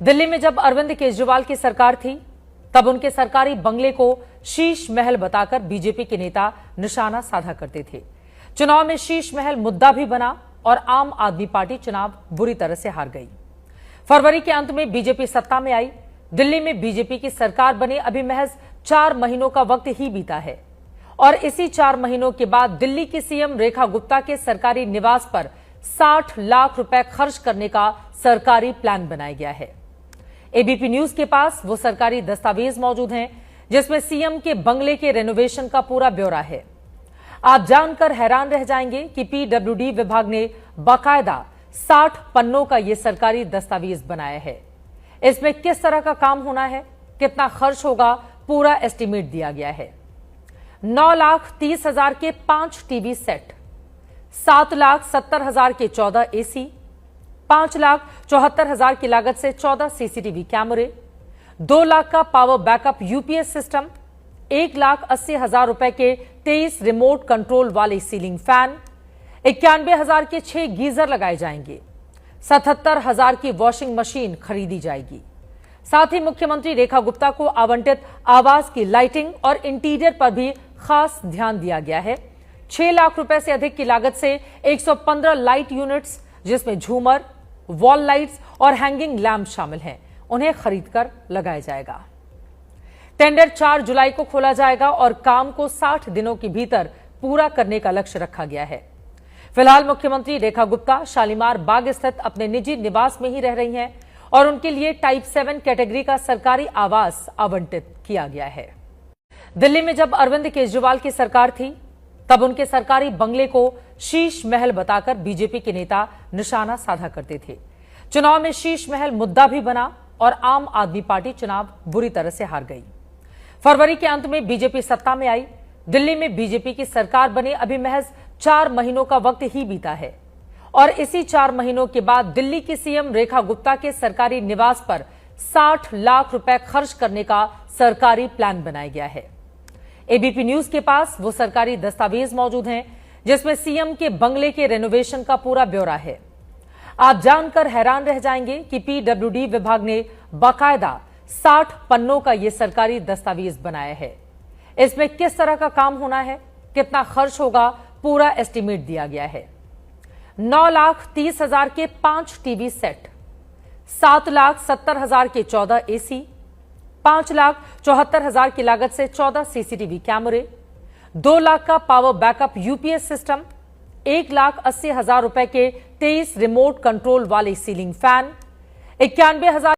दिल्ली में जब अरविंद केजरीवाल की सरकार थी, तब उनके सरकारी बंगले को शीश महल बताकर बीजेपी के नेता निशाना साधा करते थे। चुनाव में शीश महल मुद्दा भी बना और आम आदमी पार्टी चुनाव बुरी तरह से हार गई। फरवरी के अंत में बीजेपी सत्ता में आई। दिल्ली में बीजेपी की सरकार बने अभी महज 4 महीनों का वक्त ही बीता है और इसी 4 महीनों के बाद दिल्ली की सीएम रेखा गुप्ता के सरकारी निवास पर 60 लाख रुपए खर्च करने का सरकारी प्लान बनाया गया है। एबीपी न्यूज के पास वो सरकारी दस्तावेज मौजूद हैं जिसमें सीएम के बंगले के रेनोवेशन का पूरा ब्यौरा है। आप जानकर हैरान रह जाएंगे कि पीडब्ल्यूडी विभाग ने बाकायदा 60 पन्नों का यह सरकारी दस्तावेज बनाया है। इसमें किस तरह का काम होना है, कितना खर्च होगा, पूरा एस्टीमेट दिया गया है। 9,30,000 के 5 टीवी सेट, 7,70,000 के 14 एसी, 5,74,000 की लागत से 14 सीसीटीवी कैमरे, 2 लाख का पावर बैकअप यूपीएस सिस्टम, 1,80,000 रुपए के 23 रिमोट कंट्रोल वाले सीलिंग फैन, 91,000 के 6 गीजर लगाए जाएंगे, 77,000 की वॉशिंग मशीन खरीदी जाएगी। साथ ही मुख्यमंत्री रेखा गुप्ता को आवंटित आवास की लाइटिंग और इंटीरियर पर भी खास ध्यान दिया गया है। 6 लाख रुपए से अधिक की लागत से 115 लाइट यूनिट्स, जिसमें झूमर, वॉल लाइट्स और हैंगिंग लैंप शामिल हैं, उन्हें खरीदकर लगाया जाएगा। टेंडर 4 जुलाई को खोला जाएगा और काम को 60 दिनों के भीतर पूरा करने का लक्ष्य रखा गया है। फिलहाल मुख्यमंत्री रेखा गुप्ता शालीमार बाग स्थित अपने निजी निवास में ही रह रही हैं और उनके लिए टाइप 7 कैटेगरी का सरकारी आवास आवंटित किया गया है। दिल्ली में जब अरविंद केजरीवाल की सरकार थी, तब उनके सरकारी बंगले को शीश महल बताकर बीजेपी के नेता निशाना साधा करते थे। चुनाव में शीश महल मुद्दा भी बना और आम आदमी पार्टी चुनाव बुरी तरह से हार गई। फरवरी के अंत में बीजेपी सत्ता में आई। दिल्ली में बीजेपी की सरकार बने अभी महज 4 महीनों का वक्त ही बीता है और इसी 4 महीनों के बाद दिल्ली की सीएम रेखा गुप्ता के सरकारी निवास पर 60 लाख रुपए खर्च करने का सरकारी प्लान बनाया गया है। एबीपी न्यूज के पास वो सरकारी दस्तावेज मौजूद हैं जिसमें सीएम के बंगले के रेनोवेशन का पूरा ब्यौरा है। आप जानकर हैरान रह जाएंगे कि पीडब्ल्यूडी विभाग ने बाकायदा 60 पन्नों का यह सरकारी दस्तावेज बनाया है। इसमें किस तरह का काम होना है, कितना खर्च होगा, पूरा एस्टीमेट दिया गया है। 9,30,000 के 5 टीवी सेट, 7,70,000 के 14 एसी, 5,74,000 की लागत से 14 सीसीटीवी कैमरे, 2 लाख का पावर बैकअप यूपीएस सिस्टम, 1,80,000 रुपए के 23 रिमोट कंट्रोल वाले सीलिंग फैन, 91,000